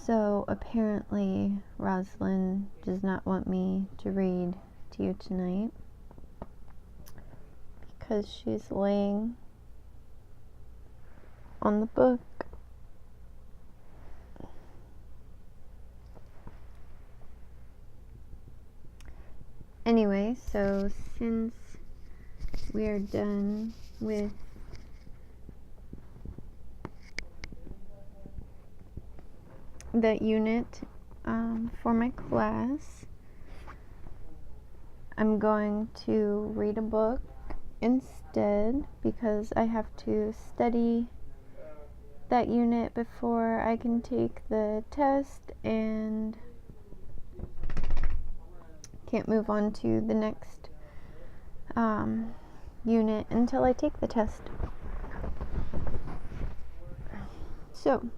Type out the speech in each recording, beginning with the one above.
So apparently Rosalind does not want me to read to you tonight because she's laying on the book. Anyway, so since we are done with that unit for my class, I'm going to read a book instead because I have to study that unit before I can take the test and can't move on to the next unit until I take the test. So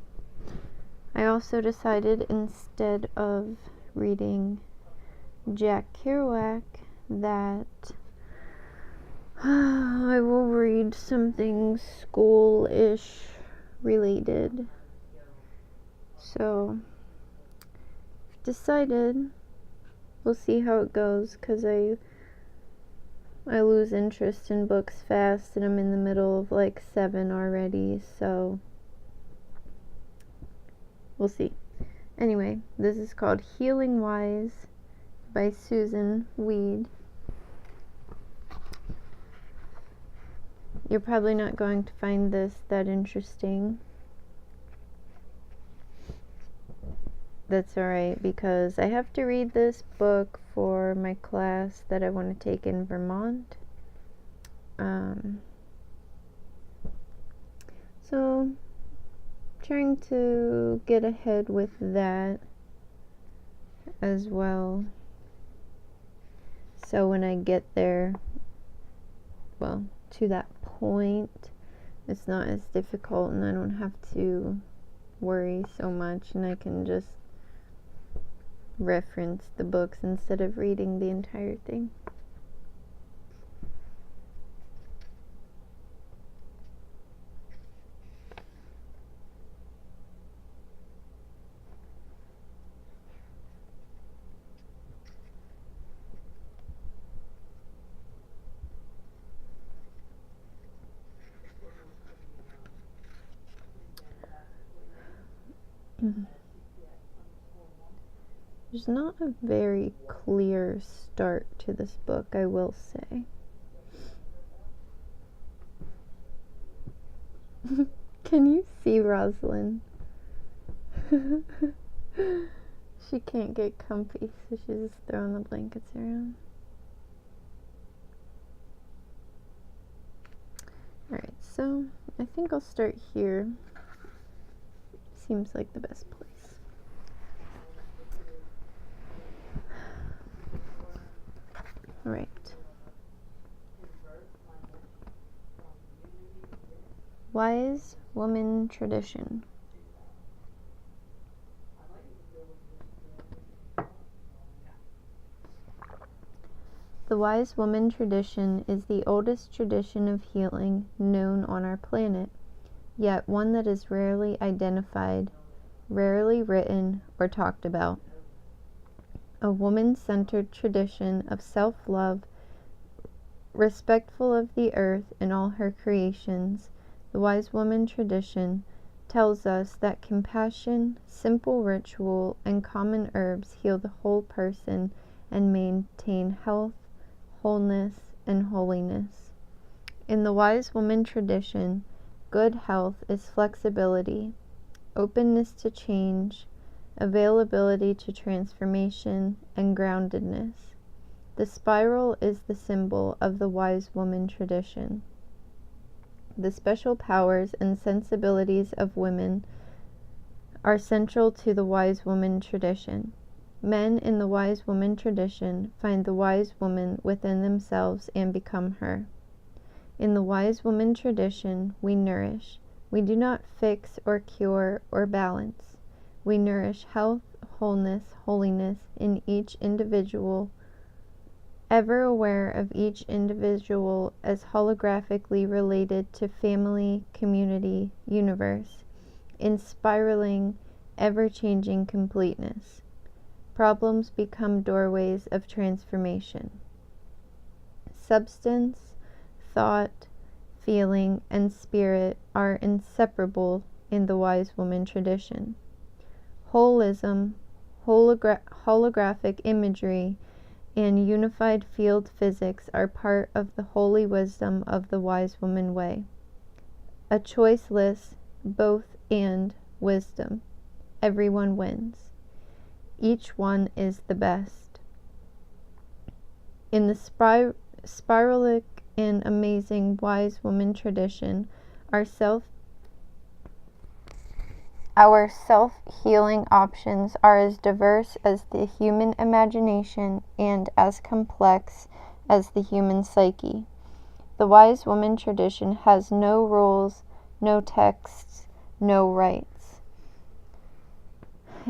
I also decided, instead of reading Jack Kerouac, that I will read something school-ish related. So I've decided, we'll see how it goes, because I lose interest in books fast, and I'm in the middle of like 7 already, so we'll see. Anyway, this is called Healing Wise by Susan Weed. You're probably not going to find this that interesting. That's alright, because I have to read this book for my class that I want to take in Vermont. So trying to get ahead with that as well, so when I get there, well, to that point, it's not as difficult and I don't have to worry so much, and I can just reference the books instead of reading the entire thing. There's not a very clear start to this book, I will say. Can you see Rosalind? She can't get comfy, so she's just throwing the blankets around. Alright, so I think I'll start here. Seems like the best place. Alright. Wise Woman Tradition. The wise woman tradition is the oldest tradition of healing known on our planet, yet one that is rarely identified, rarely written or talked about. A woman-centered tradition of self-love, respectful of the earth and all her creations. The wise woman tradition tells us that compassion, simple ritual, and common herbs heal the whole person and maintain health, wholeness, and holiness. In the wise woman tradition, good health is flexibility, openness to change, availability to transformation, and groundedness. The spiral is the symbol of the wise woman tradition. The special powers and sensibilities of women are central to the wise woman tradition. Men in the wise woman tradition find the wise woman within themselves and become her. In the wise woman tradition, we nourish. We do not fix or cure or balance. We nourish health, wholeness, holiness in each individual, ever aware of each individual as holographically related to family, community, universe, in spiraling ever-changing completeness. Problems become doorways of transformation. Substance, thought, feeling, and spirit are inseparable in the wise woman tradition. Holism, holographic imagery, and unified field physics are part of the holy wisdom of the wise woman way. A choiceless both and wisdom. Everyone wins. Each one is the best. In the spiralic and amazing wise woman tradition, our self-healing options are as diverse as the human imagination and as complex as the human psyche. The wise woman tradition has no rules, no texts, no rights.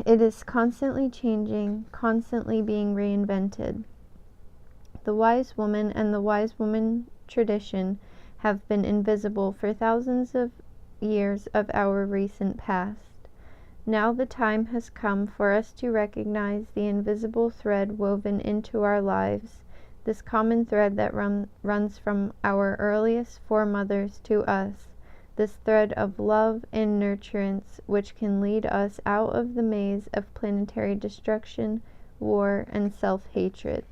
It is constantly changing, constantly being reinvented. The wise woman and the wise woman tradition have been invisible for thousands of years of our recent past. Now the time has come for us to recognize the invisible thread woven into our lives, this common thread that runs from our earliest foremothers to us, this thread of love and nurturance which can lead us out of the maze of planetary destruction, war, and self-hatred.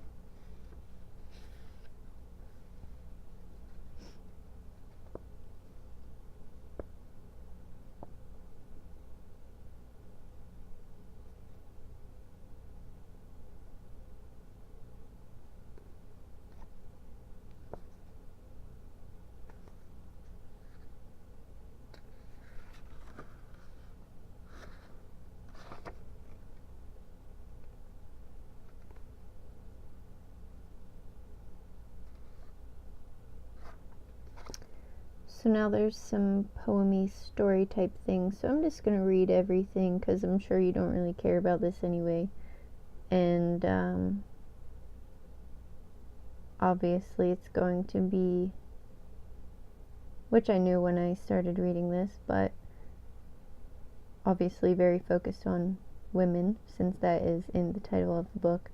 So now there's some poemy story type things. So I'm just going to read everything because I'm sure you don't really care about this anyway. And obviously it's going to be, which I knew when I started reading this, but obviously very focused on women since that is in the title of the book.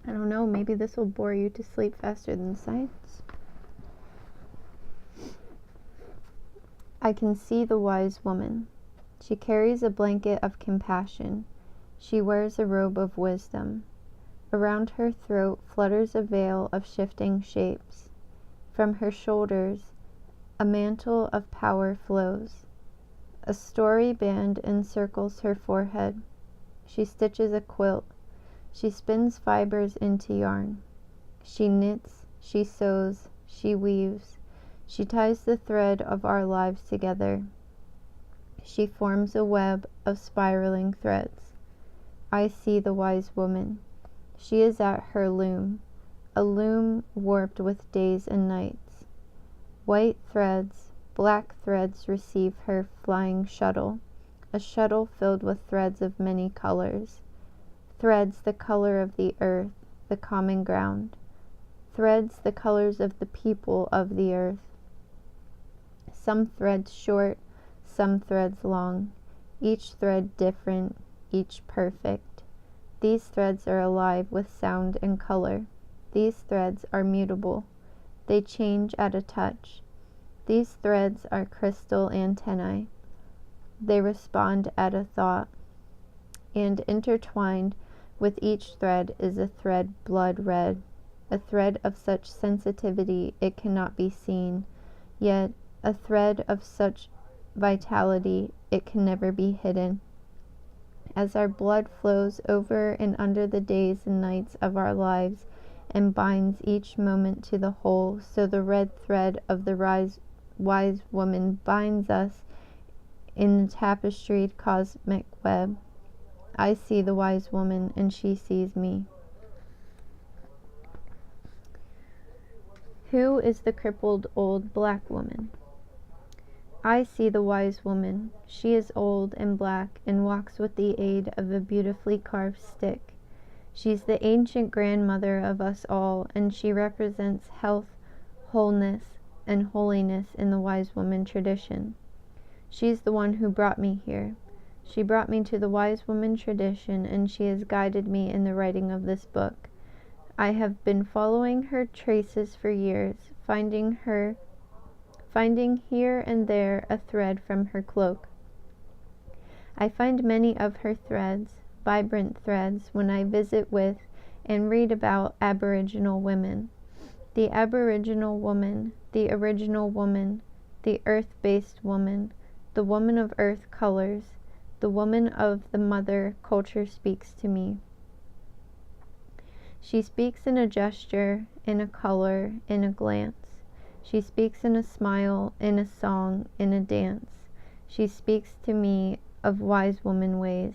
I don't know, maybe this will bore you to sleep faster than science. I can see the wise woman. She carries a blanket of compassion. She wears a robe of wisdom. Around her throat flutters a veil of shifting shapes. From her shoulders, a mantle of power flows. A story band encircles her forehead. She stitches a quilt. She spins fibers into yarn. She knits, she sews, she weaves. She ties the thread of our lives together. She forms a web of spiraling threads. I see the wise woman. She is at her loom, a loom warped with days and nights. White threads, black threads receive her flying shuttle, a shuttle filled with threads of many colors. Threads the color of the earth, the common ground. Threads the colors of the people of the earth. Some threads short, some threads long, each thread different, each perfect. These threads are alive with sound and color. These threads are mutable. They change at a touch. These threads are crystal antennae. They respond at a thought. And intertwined with each thread is a thread blood red, a thread of such sensitivity it cannot be seen, yet a thread of such vitality it can never be hidden. As our blood flows over and under the days and nights of our lives and binds each moment to the whole, so the red thread of the wise woman binds us in the tapestried cosmic web. I see the wise woman, and she sees me. Who is the crippled old black woman? I see the wise woman. She is old and black and walks with the aid of a beautifully carved stick. She's the ancient grandmother of us all, and she represents health, wholeness, and holiness in the wise woman tradition. She's the one who brought me here. She brought me to the wise woman tradition, and she has guided me in the writing of this book. I have been following her traces for years, finding here and there a thread from her cloak. I find many of her threads, vibrant threads, when I visit with and read about Aboriginal women. The Aboriginal woman, the original woman, the earth-based woman, the woman of earth colors, the woman of the mother culture speaks to me. She speaks in a gesture, in a color, in a glance. She speaks in a smile, in a song, in a dance. She speaks to me of wise woman ways.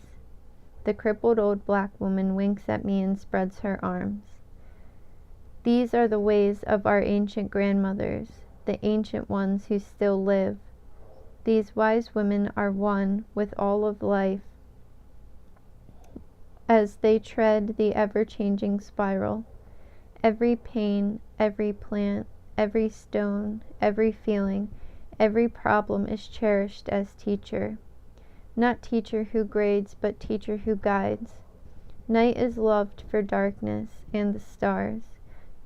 The crippled old black woman winks at me and spreads her arms. These are the ways of our ancient grandmothers, the ancient ones who still live. These wise women are one with all of life as they tread the ever-changing spiral. Every pain, every plant, every stone, every feeling, every problem is cherished as teacher. Not teacher who grades, but teacher who guides. Night is loved for darkness and the stars.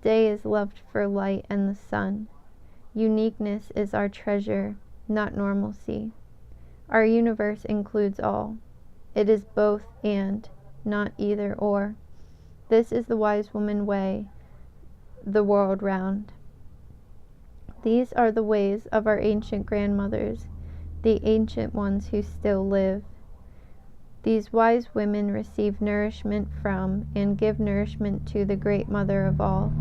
Day is loved for light and the sun. Uniqueness is our treasure, not normalcy. Our universe includes all. It is both and, not either or. This is the wise woman way, the world round. These are the ways of our ancient grandmothers, the ancient ones who still live. These wise women receive nourishment from and give nourishment to the great mother of all.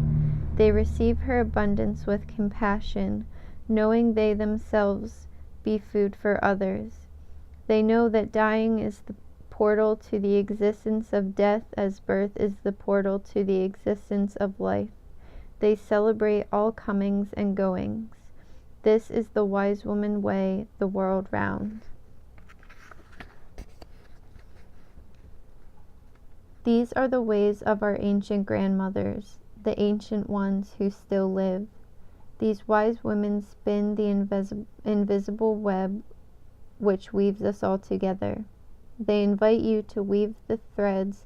They receive her abundance with compassion, knowing they themselves be food for others. They know that dying is the portal to the existence of death as birth is the portal to the existence of life. They celebrate all comings and goings. This is the wise woman way, the world round. These are the ways of our ancient grandmothers, the ancient ones who still live. These wise women spin the invisible web which weaves us all together. They invite you to weave the threads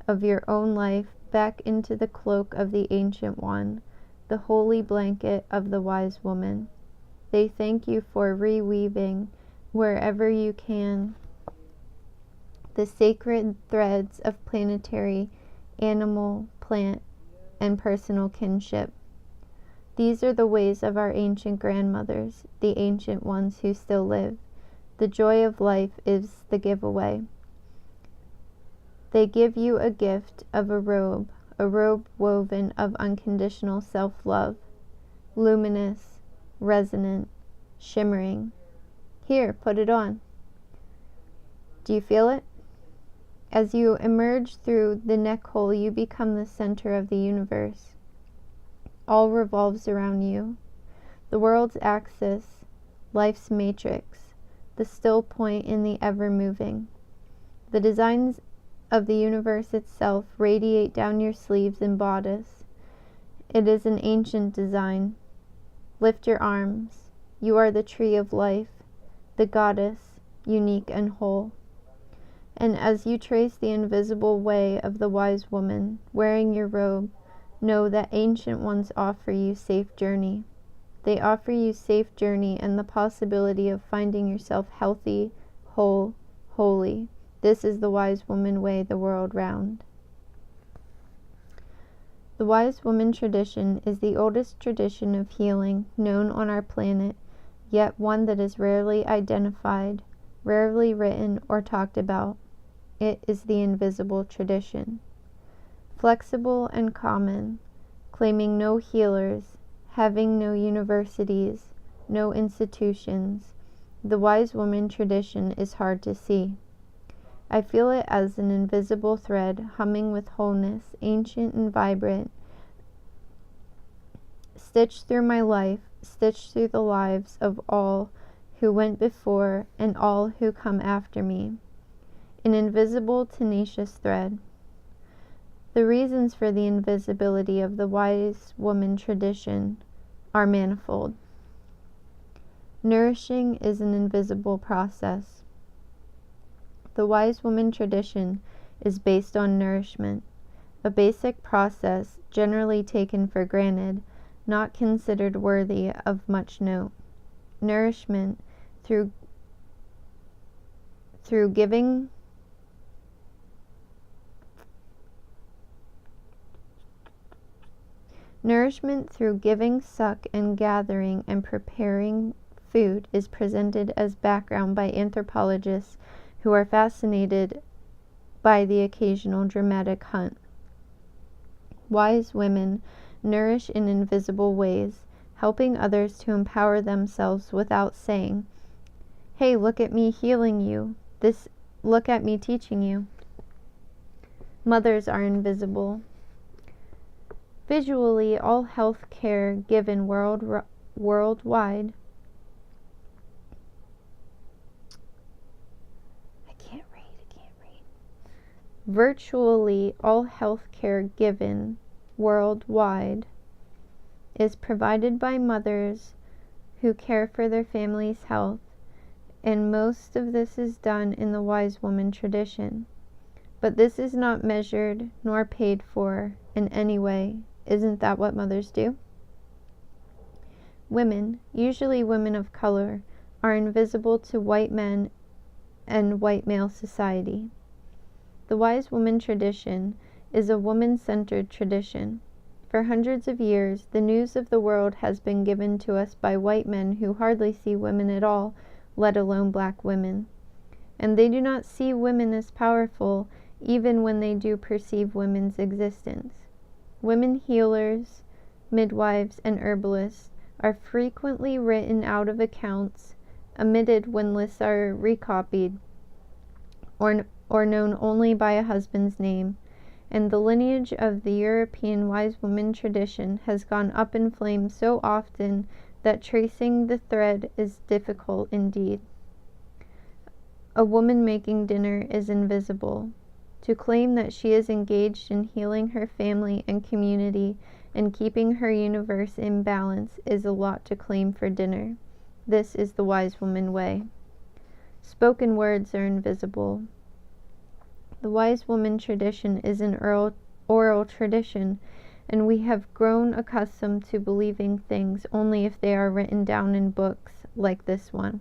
of your own life back into the cloak of the ancient one, the holy blanket of the wise woman. They thank you for reweaving, wherever you can, the sacred threads of planetary, animal, plant, and personal kinship. These are the ways of our ancient grandmothers, the ancient ones who still live. The joy of life is the giveaway. They give you a gift of a robe woven of unconditional self-love, luminous, resonant, shimmering. Here, put it on. Do you feel it? As you emerge through the neck hole, you become the center of the universe. All revolves around you. The world's axis, life's matrix, the still point in the ever-moving. The designs of the universe itself radiate down your sleeves and bodice. It is an ancient design. Lift your arms. You are the tree of life, the goddess, unique and whole. And as you trace the invisible way of the wise woman, wearing your robe, know that ancient ones offer you safe journey. They offer you safe journey and the possibility of finding yourself healthy, whole, holy. This is the wise woman way, the world round. The wise woman tradition is the oldest tradition of healing known on our planet, yet one that is rarely identified, rarely written or talked about. It is the invisible tradition. Flexible and common, claiming no healers, having no universities, no institutions, the wise woman tradition is hard to see. I feel it as an invisible thread humming with wholeness, ancient and vibrant, stitched through my life, stitched through the lives of all who went before and all who come after me. An invisible, tenacious thread. The reasons for the invisibility of the wise woman tradition are manifold. Nourishing is an invisible process. The wise woman tradition is based on nourishment, a basic process generally taken for granted, not considered worthy of much note. Nourishment through giving suck and gathering and preparing food is presented as background by anthropologists who are fascinated by the occasional dramatic hunt. Wise women nourish in invisible ways, helping others to empower themselves without saying, "Hey, look at me healing you. Look at me teaching you." Mothers are invisible. Visually, all health care given worldwide Virtually all health care given worldwide is provided by mothers who care for their family's health, and most of this is done in the wise woman tradition. But this is not measured nor paid for in any way. Isn't that what mothers do? Women, usually women of color, are invisible to white men and white male society. The wise woman tradition is a woman-centered tradition. For hundreds of years, the news of the world has been given to us by white men who hardly see women at all, let alone black women. And they do not see women as powerful, even when they do perceive women's existence. Women healers, midwives, and herbalists are frequently written out of accounts, omitted when lists are recopied, or known only by a husband's name, and the lineage of the European wise woman tradition has gone up in flames so often that tracing the thread is difficult indeed. A woman making dinner is invisible. To claim that she is engaged in healing her family and community and keeping her universe in balance is a lot to claim for dinner. This is the wise woman way. Spoken words are invisible. The wise woman tradition is an oral tradition, and we have grown accustomed to believing things only if they are written down in books like this one.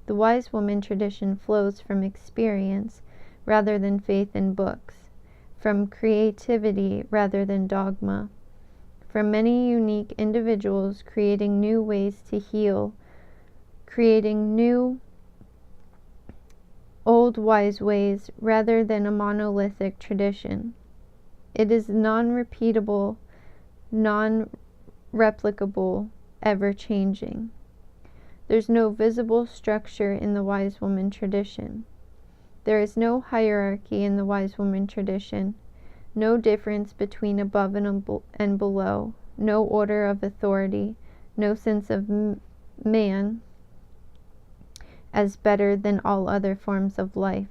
The wise woman tradition flows from experience rather than faith in books, from creativity rather than dogma, from many unique individuals creating new ways to heal, creating new old wise ways rather than a monolithic tradition. It is non-repeatable, non-replicable, ever-changing. There's no visible structure in the wise woman tradition. There is no hierarchy in the wise woman tradition, no difference between above and below, no order of authority, no sense of man as better than all other forms of life.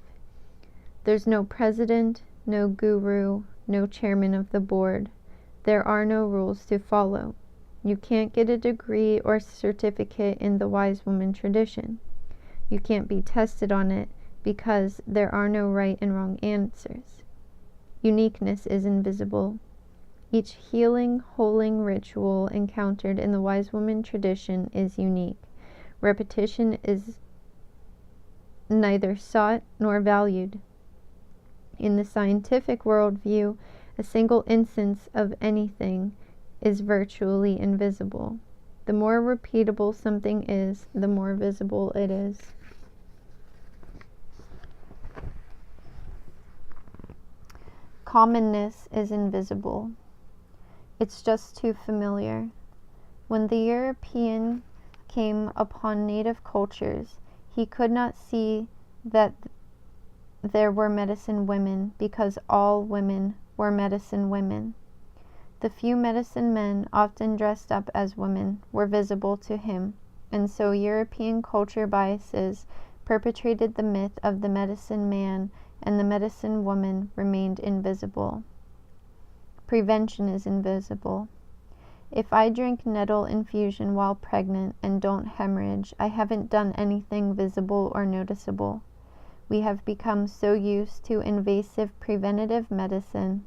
There's no president, no guru, no chairman of the board. There are no rules to follow. You can't get a degree or certificate in the wise woman tradition. You can't be tested on it because there are no right and wrong answers. Uniqueness is invisible. Each healing, holding ritual encountered in the wise woman tradition is unique. Repetition is neither sought nor valued. In the scientific worldview, a single instance of anything is virtually invisible. The more repeatable something is, the more visible it is. Commonness is invisible. It's just too familiar. When the European came upon native cultures, he could not see that there were medicine women because all women were medicine women. The few medicine men, often dressed up as women, were visible to him, and so European culture biases perpetrated the myth of the medicine man, and the medicine woman remained invisible. Prevention is invisible. If I drink nettle infusion while pregnant and don't hemorrhage, I haven't done anything visible or noticeable. We have become so used to invasive preventative medicine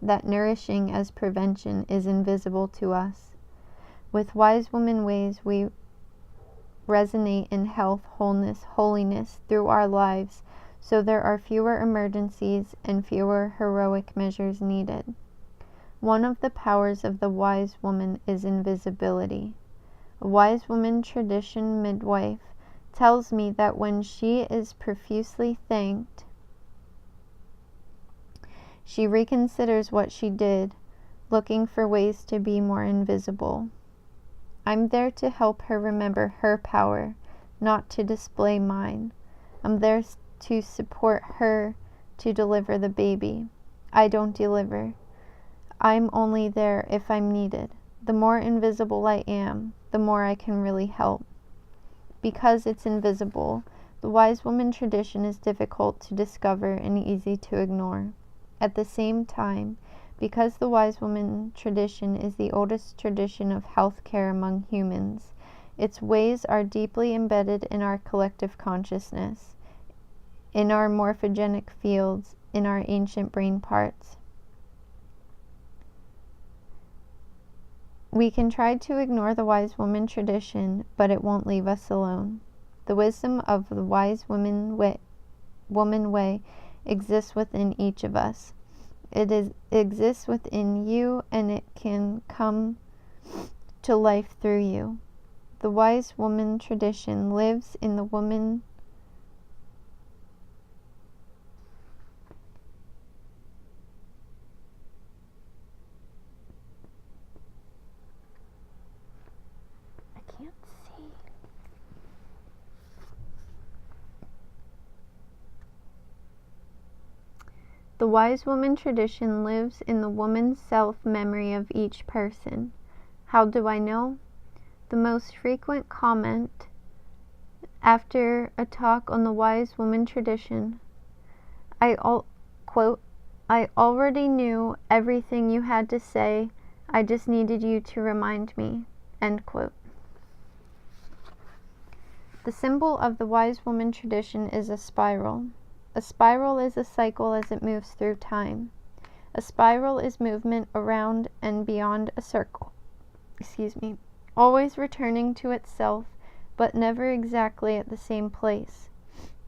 that nourishing as prevention is invisible to us. With Wise Woman Ways, we resonate in health, wholeness, holiness through our lives, so there are fewer emergencies and fewer heroic measures needed. One of the powers of the wise woman is invisibility. A wise woman tradition midwife tells me that when she is profusely thanked, she reconsiders what she did, looking for ways to be more invisible. I'm there to help her remember her power, not to display mine. I'm there to support her to deliver the baby. I don't deliver. I'm only there if I'm needed. The more invisible I am, the more I can really help. Because it's invisible, the wise woman tradition is difficult to discover and easy to ignore. At the same time, because the wise woman tradition is the oldest tradition of health care among humans, its ways are deeply embedded in our collective consciousness, in our morphogenic fields, in our ancient brain parts. We can try to ignore the wise woman tradition, but it won't leave us alone. The wisdom of the wise woman way exists within each of us. It exists within you, and it can come to life through you. The wise woman tradition lives in the woman The wise woman tradition lives in the woman's self-memory of each person. How do I know? The most frequent comment after a talk on the wise woman tradition, quote, I already knew everything you had to say, I just needed you to remind me, end quote. The symbol of the wise woman tradition is a spiral. A spiral is a cycle as it moves through time. A spiral is movement around and beyond a circle. Always returning to itself, but never exactly at the same place.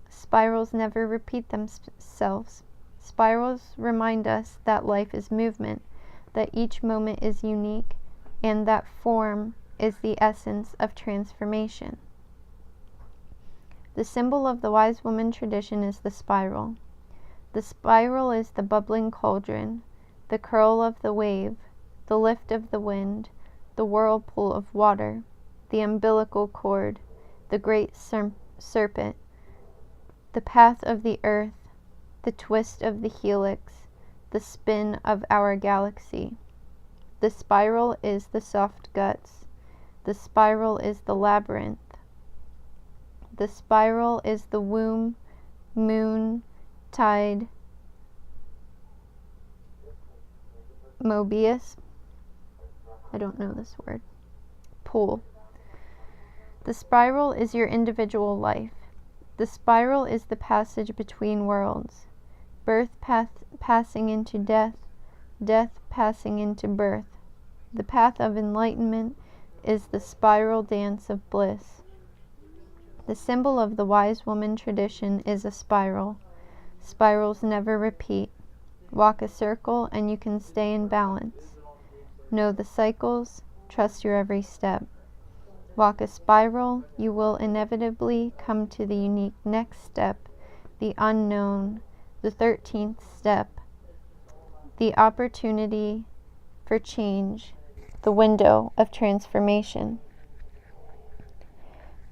Spirals never repeat themselves. Spirals remind us that life is movement, that each moment is unique, and that form is the essence of transformation. The symbol of the wise woman tradition is the spiral. The spiral is the bubbling cauldron, the curl of the wave, the lift of the wind, the whirlpool of water, the umbilical cord, the great serpent, the path of the earth, the twist of the helix, the spin of our galaxy. The spiral is the soft guts. The spiral is the labyrinth. The spiral is the womb, moon, tide, Mobius, I don't know this word, pool. The spiral is your individual life. The spiral is the passage between worlds, birth passing into death, death passing into birth. The path of enlightenment is the spiral dance of bliss. The symbol of the wise woman tradition is a spiral. Spirals never repeat. Walk a circle and you can stay in balance. Know the cycles, trust your every step. Walk a spiral, you will inevitably come to the unique next step, the unknown, the 13th step, the opportunity for change, the window of transformation.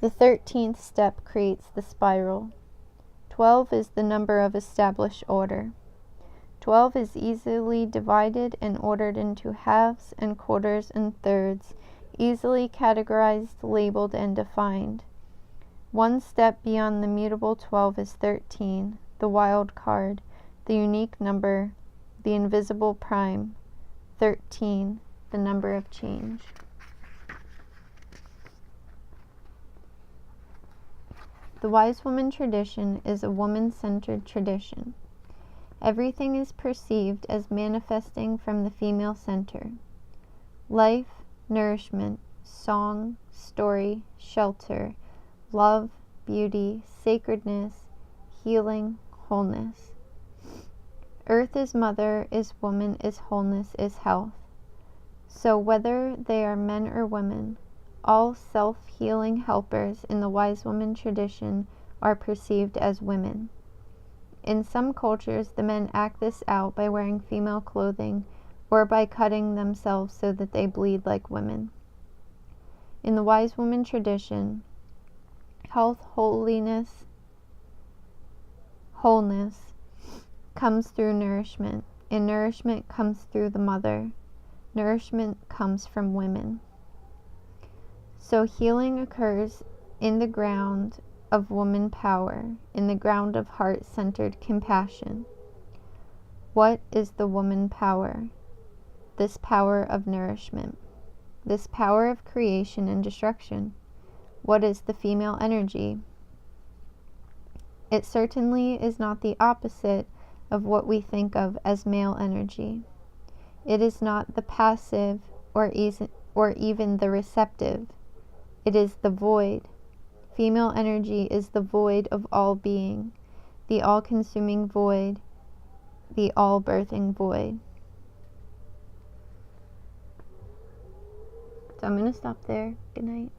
The 13th step creates the spiral. 12 is the number of established order. 12 is easily divided and ordered into halves and quarters and thirds, easily categorized, labeled, and defined. One step beyond the mutable 12 is 13, the wild card, the unique number, the invisible prime. 13, the number of change. The wise woman tradition is a woman-centered tradition. Everything is perceived as manifesting from the female center. Life, nourishment, song, story, shelter, love, beauty, sacredness, healing, wholeness. Earth is mother, is woman, is wholeness, is health. So whether they are men or women, all self-healing helpers in the wise woman tradition are perceived as women. In some cultures, the men act this out by wearing female clothing or by cutting themselves so that they bleed like women. In the wise woman tradition, health, wholeness comes through nourishment, and nourishment comes through the mother. Nourishment comes from women. So healing occurs in the ground of woman power, in the ground of heart-centered compassion. What is the woman power? This power of nourishment, this power of creation and destruction. What is the female energy? It certainly is not the opposite of what we think of as male energy. It is not the passive or even the receptive. It is the void. Female energy is the void of all being, the all-consuming void, the all-birthing void. So I'm going to stop there. Good night.